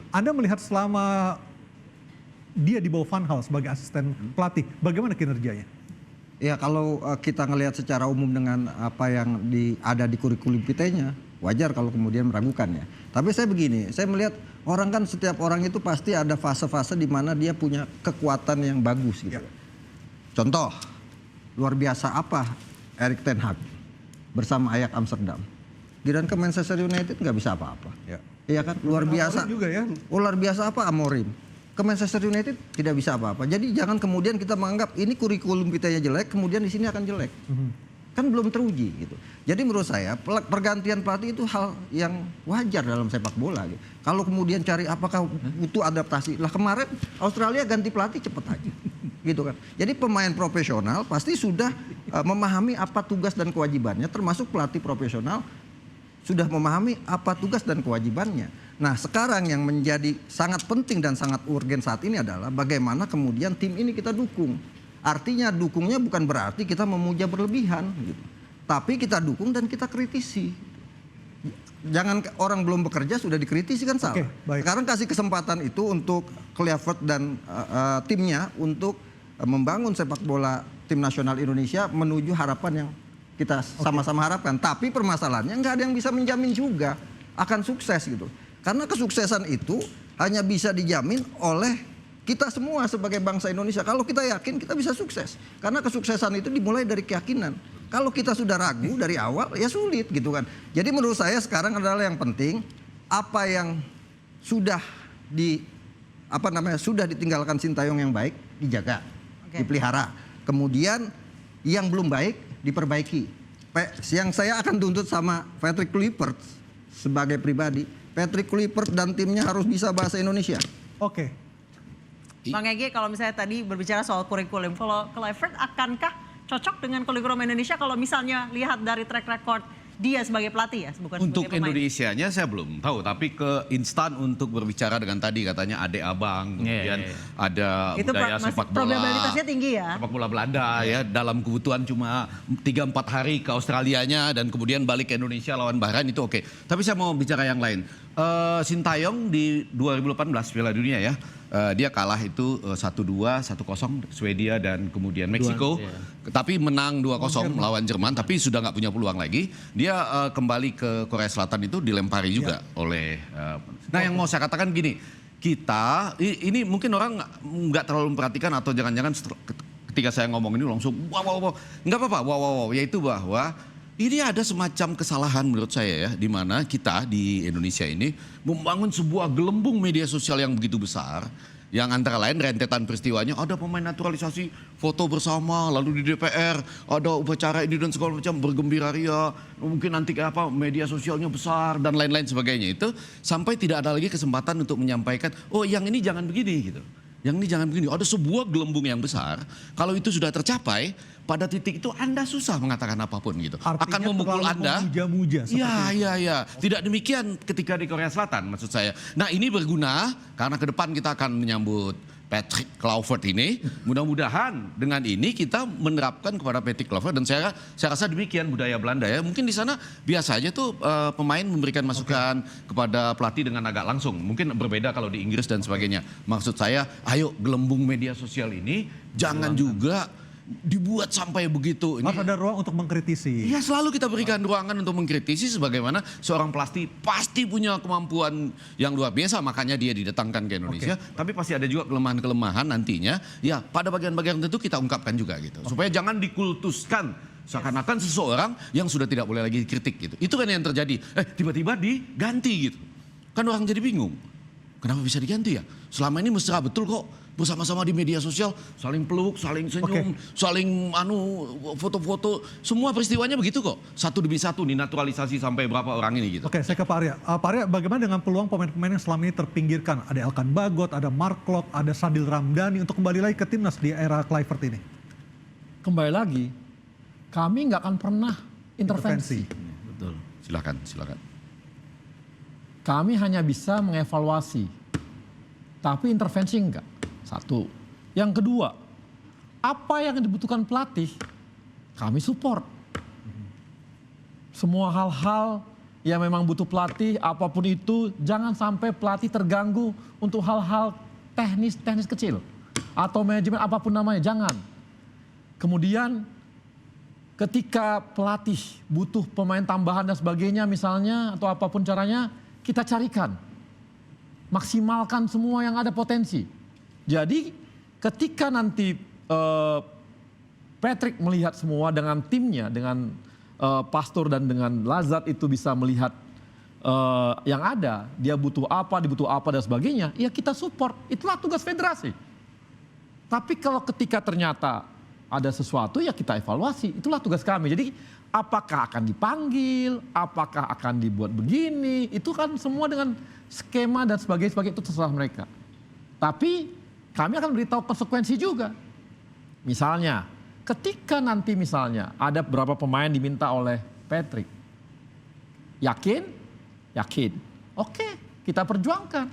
Anda melihat selama dia di bawah Van Gaal sebagai asisten pelatih, bagaimana kinerjanya? Ya kalau kita ngelihat secara umum dengan apa yang ada di kurikulum kitanya, wajar kalau kemudian meragukan ya. Tapi saya begini, saya melihat orang kan setiap orang itu pasti ada fase-fase di mana dia punya kekuatan yang bagus gitu. Ya. Contoh, luar biasa apa Erik ten Hag bersama Ajax Amsterdam. Giliran ke Manchester United nggak bisa apa-apa. Ya. Iya kan, luar biasa. Juga ya. Luar biasa apa Amorim. Ke Manchester United tidak bisa apa-apa. Jadi jangan kemudian kita menganggap ini kurikulum kitanya jelek, kemudian di sini akan jelek. Kan belum teruji gitu. Jadi menurut saya pergantian pelatih itu hal yang wajar dalam sepak bola. Gitu. Kalau kemudian cari apakah butuh adaptasi. Lah kemarin Australia ganti pelatih cepet aja. Gitu kan. Jadi pemain profesional pasti sudah memahami apa tugas dan kewajibannya, termasuk pelatih profesional sudah memahami apa tugas dan kewajibannya. Nah sekarang yang menjadi sangat penting dan sangat urgen saat ini adalah bagaimana kemudian tim ini kita dukung. Artinya dukungnya bukan berarti kita memuja berlebihan gitu. Tapi kita dukung dan kita kritisi. Jangan orang belum bekerja sudah dikritisi kan salah. Sekarang kasih kesempatan itu untuk Kluivert dan timnya untuk membangun sepak bola tim nasional Indonesia menuju harapan yang kita sama-sama harapkan. Tapi permasalahannya nggak ada yang bisa menjamin juga akan sukses gitu. Karena kesuksesan itu hanya bisa dijamin oleh kita semua sebagai bangsa Indonesia. Kalau kita yakin kita bisa sukses. Karena kesuksesan itu dimulai dari keyakinan. Kalau kita sudah ragu dari awal ya sulit gitu kan. Jadi menurut saya sekarang adalah yang penting apa yang sudah sudah ditinggalkan Sintayong yang baik dijaga, dipelihara. Kemudian yang belum baik diperbaiki. Yang saya akan tuntut sama Patrick Kluivert sebagai pribadi, Patrick Kluivert dan timnya harus bisa bahasa Indonesia. Oke. Bang Egy, kalau misalnya tadi berbicara soal kurikulum, kalau Kluivert akankah cocok dengan kurikulum Indonesia kalau misalnya lihat dari track record dia sebagai pelatih ya, bukan untuk sebagai pemain? Indonesianya saya belum tahu, tapi ke instan untuk berbicara dengan tadi katanya adek abang, kemudian ada itu budaya sepak bola. probabilitasnya tinggi ya. Sepak bola Belanda ya, dalam kebutuhan cuma 3-4 hari ke Australianya dan kemudian balik ke Indonesia lawan Bahrain itu oke. Tapi saya mau bicara yang lain. Sintayong di 2018 Piala Dunia ya. Dia kalah itu 1-2, 1-0 Swedia dan kemudian Meksiko. Tapi menang 2-0 melawan Jerman, tapi sudah nggak punya peluang lagi. Dia kembali ke Korea Selatan itu dilempari juga oleh... Nah yang mau saya katakan gini, kita, ini mungkin orang nggak terlalu memperhatikan atau jangan-jangan ketika saya ngomong ini langsung wow. Nggak apa-apa, wow. Yaitu bahwa ini ada semacam kesalahan menurut saya ya, di mana kita di Indonesia ini membangun sebuah gelembung media sosial yang begitu besar, yang antara lain rentetan peristiwanya ada pemain naturalisasi foto bersama, lalu di DPR ada upacara ini dan segala macam bergembira ria, mungkin nanti media sosialnya besar dan lain-lain sebagainya itu, sampai tidak ada lagi kesempatan untuk menyampaikan, oh yang ini jangan begini gitu. Yang ini jangan begini, ada sebuah gelembung yang besar, kalau itu sudah tercapai, pada titik itu Anda susah mengatakan apapun gitu. Artinya akan memukul Anda. Memuja-muja. Iya. Tidak demikian ketika di Korea Selatan maksud saya. Nah ini berguna karena ke depan kita akan menyambut Patrick Kluivert ini. Mudah-mudahan dengan ini kita menerapkan kepada Patrick Kluivert dan saya rasa demikian budaya Belanda ya. Mungkin di sana biasa aja tuh pemain memberikan masukan kepada pelatih dengan agak langsung. Mungkin berbeda kalau di Inggris dan sebagainya. Maksud saya, ayo gelembung media sosial ini jangan juga dibuat sampai begitu. Harus ada ruang untuk mengkritisi. Ya selalu kita berikan ruangan untuk mengkritisi sebagaimana seorang pelatih pasti punya kemampuan yang luar biasa makanya dia didatangkan ke Indonesia. Tapi pasti ada juga kelemahan-kelemahan nantinya. Ya pada bagian-bagian tertentu kita ungkapkan juga gitu. Supaya jangan dikultuskan seakan-akan seseorang yang sudah tidak boleh lagi dikritik gitu. Itu kan yang terjadi. Tiba-tiba diganti gitu. Kan orang jadi bingung. Kenapa bisa diganti ya? Selama ini mesra betul kok. Bersama-sama di media sosial, saling peluk, saling senyum, saling foto-foto. Semua peristiwanya begitu kok. Satu demi satu dinaturalisasi sampai berapa orang ini gitu. Oke, saya ke Pak Arya. Pak Arya, bagaimana dengan peluang pemain-pemain yang selama ini terpinggirkan? Ada Elkan Bagot, ada Mark Klok, ada Sadil Ramdhani untuk kembali lagi ke timnas di era Kluivert ini? Kembali lagi, kami nggak akan pernah intervensi. Betul, silakan. Kami hanya bisa mengevaluasi, tapi intervensi enggak. Satu. Yang kedua, apa yang dibutuhkan pelatih, kami support. Semua hal-hal ya memang butuh pelatih, apapun itu, jangan sampai pelatih terganggu untuk hal-hal teknis kecil. Atau manajemen apapun namanya, jangan. Kemudian ketika pelatih butuh pemain tambahan dan sebagainya misalnya, atau apapun caranya, kita carikan. Maksimalkan semua yang ada potensi. Jadi ketika nanti Patrick melihat semua dengan timnya, dengan Pastor dan dengan Lazard itu bisa melihat yang ada, dia butuh apa, dan sebagainya, ya kita support. Itulah tugas federasi. Tapi kalau ketika ternyata ada sesuatu, ya kita evaluasi. Itulah tugas kami. Jadi apakah akan dipanggil, apakah akan dibuat begini, itu kan semua dengan skema dan sebagainya itu terserah mereka. Tapi kami akan beritahu konsekuensi juga. Misalnya, ketika nanti misalnya ada beberapa pemain diminta oleh Patrick. Yakin? Yakin. Oke, kita perjuangkan.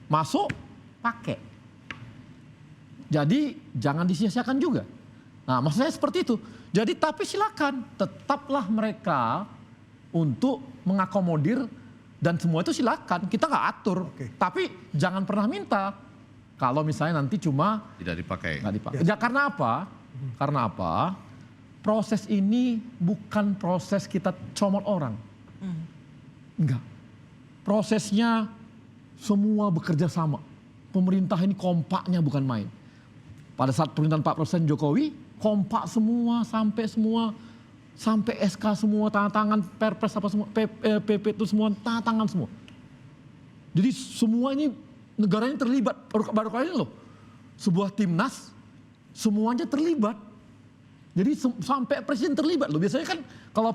Masuk, pakai. Jadi jangan disia-siakan juga. Nah, maksud saya seperti itu. Jadi tapi silakan, tetaplah mereka untuk mengakomodir dan semua itu silakan. Kita nggak atur. Tapi jangan pernah minta. Kalau misalnya nanti cuma tidak dipakai. Nggak dipakai. Ya, karena apa? Karena apa? Proses ini bukan proses kita comot orang. Enggak. Prosesnya semua bekerja sama. Pemerintah ini kompaknya bukan main. Pada saat pemerintahan Pak Presiden Jokowi, kompak semua, sampai SK semua, tanda tangan, Perpres apa semua, PP itu semua, tanda tangan semua. Jadi semua ini negaranya terlibat, baru kali ini loh. Sebuah timnas, semuanya terlibat. Jadi sampai presiden terlibat loh. Biasanya kan kalau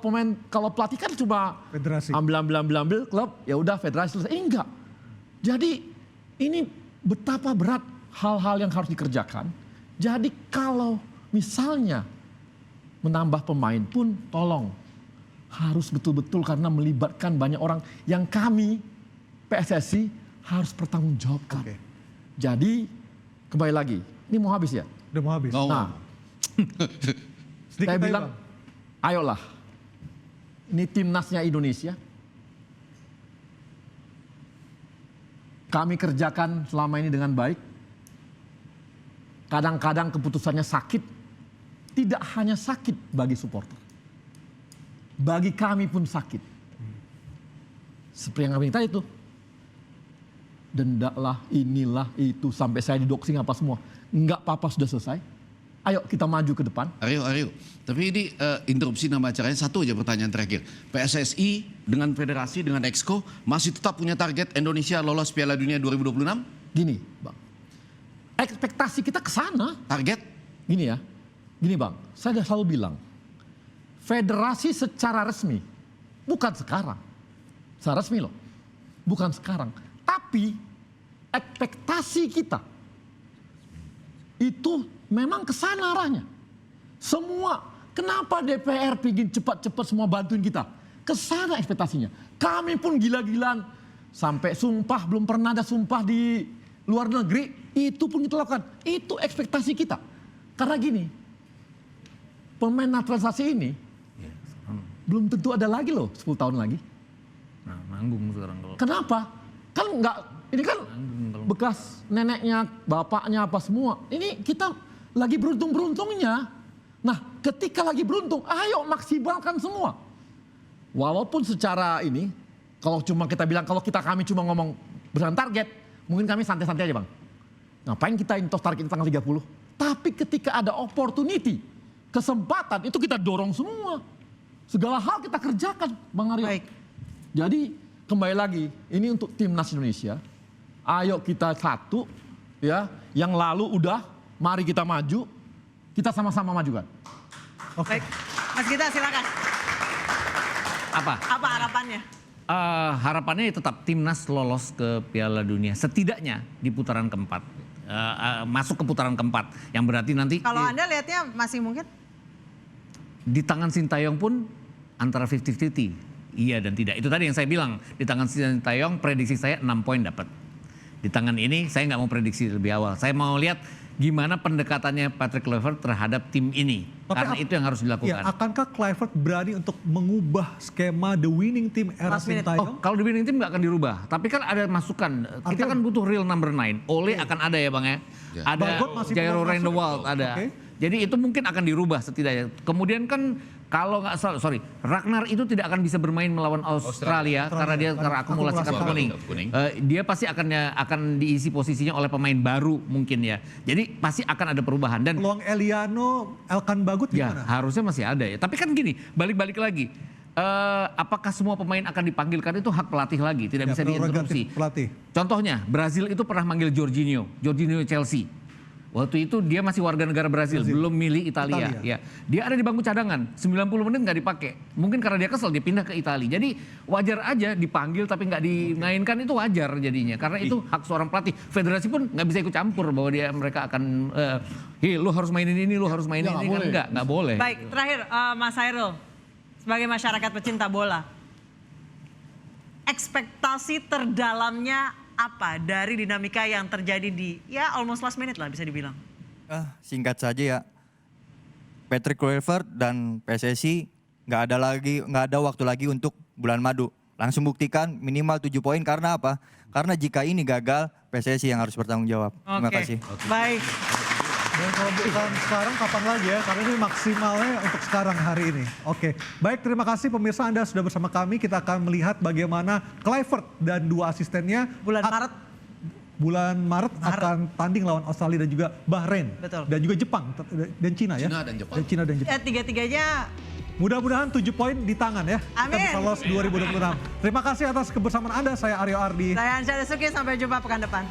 pelatih kan cuma Federasi. ambil klub, ya udah federasi selesai. Enggak. Jadi ini betapa berat hal-hal yang harus dikerjakan. Jadi kalau misalnya menambah pemain pun tolong harus betul-betul karena melibatkan banyak orang yang kami PSSI harus bertanggungjawabkan. Jadi kembali lagi, ini mau habis ya? Udah mau habis. Nah, Sedikit saya aja, bilang, Bang. ayolah, ini timnasnya Indonesia. Kami kerjakan selama ini dengan baik. Kadang-kadang keputusannya sakit, tidak hanya sakit bagi supporter. Bagi kami pun sakit. Seperti yang kami minta itu. Denda lah, inilah, itu, sampai saya didoxing apa semua. Enggak apa-apa, sudah selesai. Ayo kita maju ke depan. Aryo. Tapi ini interupsi nama acaranya, satu aja pertanyaan terakhir. PSSI dengan federasi, dengan Exco masih tetap punya target Indonesia lolos Piala Dunia 2026? Gini, Bang. Ekspektasi kita ke sana. Target? Gini ya. Gini, Bang. Saya sudah selalu bilang. Federasi secara resmi. Bukan sekarang. Secara resmi loh. Bukan sekarang. Tapi ekspektasi kita itu memang ke sana arahnya. Semua, kenapa DPR pingin cepat-cepat semua bantuin kita? Ke sana ekspektasinya. Kami pun gila-gilaan sampai sumpah, belum pernah ada sumpah di luar negeri, itu pun kita lakukan. Itu ekspektasi kita. Karena gini, pemain naturalisasi ini belum tentu ada lagi loh 10 tahun lagi. Nah, nanggung sekarang kalau. Kenapa? Kan enggak, ini kan bekas neneknya, bapaknya apa semua. Ini kita lagi beruntung-beruntungnya. Nah, ketika lagi beruntung, ayo maksimalkan semua. Walaupun secara ini, kalau cuma kita bilang, kami cuma ngomong berdasarkan target, mungkin kami santai-santai aja, Bang. Ngapain kita intos target tanggal 30? Tapi ketika ada opportunity, kesempatan, itu kita dorong semua. Segala hal kita kerjakan, Bang Aryo. Baik. Jadi kembali lagi, ini untuk timnas Indonesia. Ayo kita satu, ya. Yang lalu udah, mari kita maju. Kita sama-sama majukan. Baik, Mas Gita silakan. Apa? Apa harapannya? Harapannya tetap timnas lolos ke Piala Dunia. Setidaknya di putaran keempat. Masuk ke putaran keempat. Yang berarti nanti Kalau Anda lihatnya masih mungkin? di tangan Sintayong pun antara 50-50. Iya dan tidak. Itu tadi yang saya bilang. Di tangan Sintayong prediksi saya 6 poin dapat. Di tangan ini saya nggak mau prediksi lebih awal. Saya mau lihat gimana pendekatannya Patrick Kluivert terhadap tim ini. Karena itu yang harus dilakukan. Ya, akankah Kluivert berani untuk mengubah skema the winning team era Last minute. Sintayong? Kalau di winning team nggak akan dirubah. Tapi kan ada masukan. Kita kan butuh real number 9. Ole akan ada ya Bang ya. Ada Bagot masih Jairo belum masuk. Randall ada. Oke. Jadi itu mungkin akan dirubah setidaknya. Kemudian kan kalau nggak salah, Ragnar itu tidak akan bisa bermain melawan Australia karena dia karena akumulasi kartu kuning. Dia pasti akan diisi posisinya oleh pemain baru mungkin ya. Jadi pasti akan ada perubahan dan Peluang Eliano, Elkan Bagot ya gimana? harusnya masih ada ya. Tapi kan gini, balik lagi. Apakah semua pemain akan dipanggilkan itu hak pelatih lagi, tidak Ya, bisa diinterupsi. prerogatif pelatih. Contohnya, Brazil itu pernah manggil Jorginho Chelsea. Waktu itu dia masih warga negara Brazil. Belum milih Italia. Ya, dia ada di bangku cadangan, 90 menit nggak dipakai. Mungkin karena dia kesel dia pindah ke Italia. Jadi wajar aja dipanggil tapi nggak dimainkan itu wajar jadinya. Karena itu hak seorang pelatih. Federasi pun nggak bisa ikut campur bahwa mereka akan, lu harus mainin ini, lu harus mainin ini kan nggak boleh. Baik, terakhir Mas Hairul, sebagai masyarakat pecinta bola, ekspektasi terdalamnya apa dari dinamika yang terjadi di ya almost last minute lah bisa dibilang? Singkat saja ya, Patrick Kluivert dan PSSI nggak ada waktu lagi untuk bulan madu. Langsung buktikan minimal 7 poin karena apa? Karena jika ini gagal, PSSI yang harus bertanggung jawab. Terima kasih. Baik. Dan kalau bukan sekarang kapan lagi ya? Karena ini maksimalnya untuk sekarang hari ini. Oke, baik terima kasih pemirsa Anda sudah bersama kami. Kita akan melihat bagaimana Kluivert dan 2 asistennya bulan Maret akan tanding lawan Australia dan juga Bahrain. Betul. Dan juga Jepang dan Cina ya. Cina dan Jepang. Cina dan Jepang. Tiga-tiganya Mudah-mudahan 7 poin di tangan ya. Amin. Kita bisa lolos 2026. Terima kasih atas kebersamaan Anda. Saya Aryo Ardi. saya Ansyah Desuki, sampai jumpa pekan depan.